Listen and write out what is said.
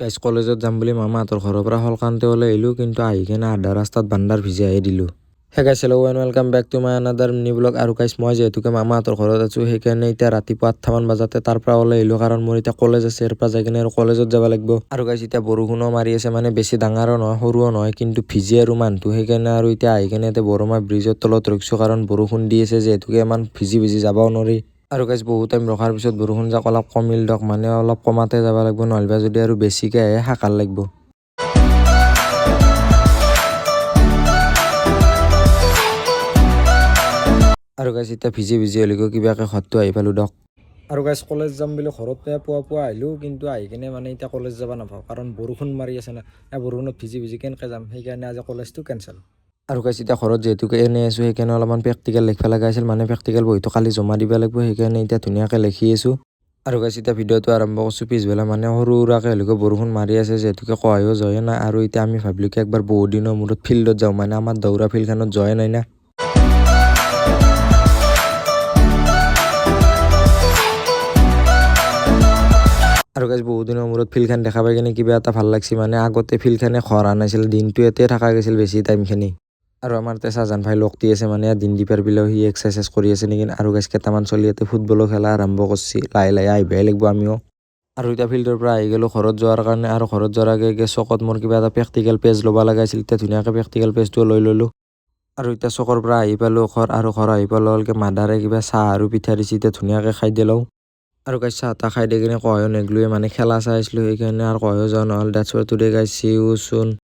Guys কলেজত যাম বুলি মামাহঁতৰ ঘৰৰ পৰা সলকান্তে ওলাই আহিলোঁ, কিন্তু আহি কিনে আধা ৰাস্তাত বান্দাৰ ভিজাইহে দিলোঁ। Hey guys hello' and welcome back to my another mini blog. আৰু গাইজ মই যিহেতুকে মামাহঁতৰ ঘৰত আছোঁ, সেইকাৰণে এতিয়া ৰাতিপুৱা 8টামান বজাতে তাৰ পৰা ওলাই আহিলোঁ, কাৰণ মোৰ এতিয়া কলেজ আছে। ইয়াৰ পৰা যাই কিনে আৰু কলেজত যাব লাগিব। আৰু গাইজ এতিয়া বৰষুণো মাৰি আছে, মানে বেছি ডাঙৰো নহয় সৰুও নহয়, কিন্তু ভিজে আৰু মানুহটো। সেইকাৰণে আৰু এতিয়া আহি কিনে এতিয়া বৰমা ব্ৰিজৰ তলত ৰখিছোঁ, কাৰণ বৰষুণ দি আছে যিহেতুকে ইমান ভিজি যাবও নোৱাৰি। আৰু গাইজ বহুত টাইম ৰখাৰ পিছত বৰষুণ যাক অলপ কমিল দক, মানে অলপ কমাতে যাব লাগিব, নহ'লে যদি আৰু বেছিকৈ আহে হাকাৰ লাগিব। আৰু গাইজ এতিয়া ভিজি হ'লেও কিবাকৈ ঘৰটো আহি পালোঁ দক। আৰু গাইজ কলেজ যাম বুলি ঘৰত পুৱা আহিলোঁ, কিন্তু আহি কিনে মানে এতিয়া কলেজ যাব নাপাওঁ, কাৰণ বৰষুণ মাৰি আছে না। বৰষুণত ভিজি কেনেকৈ যাম, সেইকাৰণে আজি কলেজটো কেঞ্চেল। আৰু গাইজ এতিয়া ঘৰত যিহেতুকে এনেই আছোঁ, সেইকাৰণে অলপমান প্ৰেক্টিকেল লিখিব লগা আছিল, মানে প্ৰেক্টিকেল বহিটো কালি জমা দিব লাগিব, সেইকাৰণে এতিয়া ধুনীয়াকৈ লিখি আছোঁ। আৰু গাইজ এতিয়া ভিডিঅ'টো আৰম্ভ কৰিছোঁ পিছবেলা, মানে সৰু সুৰাকৈ হ'লেও বৰষুণ মাৰি আছে যিহেতুকে কহায়ো যোৱাই নাই। আৰু এতিয়া আমি ভাবিলোঁ কি একবাৰ বহুত দিনৰ মূৰত ফিল্ডত যাওঁ, মানে আমাৰ দৌৰা ফিল্ডখনত যোৱাই নাই না। আৰু গাইজ বহুত দিনৰ মূৰত ফিল্ডখন দেখা পাই কিনে কিবা এটা ভাল লাগছে, মানে আগতে ফিল্ডখনে খৰা নাছিল, দিনটো ইয়াতে থকা গৈছিল বেছি টাইমখিনি। আৰু আমাৰ তাতে চাজান ভাই লগতি আছে, মানে দিন দীপাৰ বিলাও সি এক্সাৰচাইজ কৰি আছে নেকি। আৰু গাইজ কেইটামান চলি ইয়াতে ফুটবলো খেলা আৰম্ভ কৰিছে, লাহে লাহে আহিবই লাগিব আমিও। আৰু এতিয়া ফিল্ডৰ পৰা আহি গ'লোঁ ঘৰত যোৱাৰ কাৰণে, আৰু ঘৰত যোৱাৰ আগে চকত মোৰ কিবা এটা প্ৰেক্টিকেল পেজ ল'ব লগা আছিল, এতিয়া ধুনীয়াকৈ প্ৰেক্টিকেল পেজটো লৈ ল'লোঁ। আৰু এতিয়া চকৰ পৰা আহি পালোঁ ঘৰ, আৰু ঘৰ আহি পালোঁ মাদাৰে কিবা চাহ আৰু পিঠা দিছে, এতিয়া ধুনীয়াকৈ খাই দিলোঁ। আৰু গাইজ চাহ তাহ খাই দি কিনে কহায়ো নেগলোৱে, মানে খেলা চাই আছিলোঁ, সেইকাৰণে আৰু কহায়ো যোৱা নহ'ল। That's Y today guys C you soon.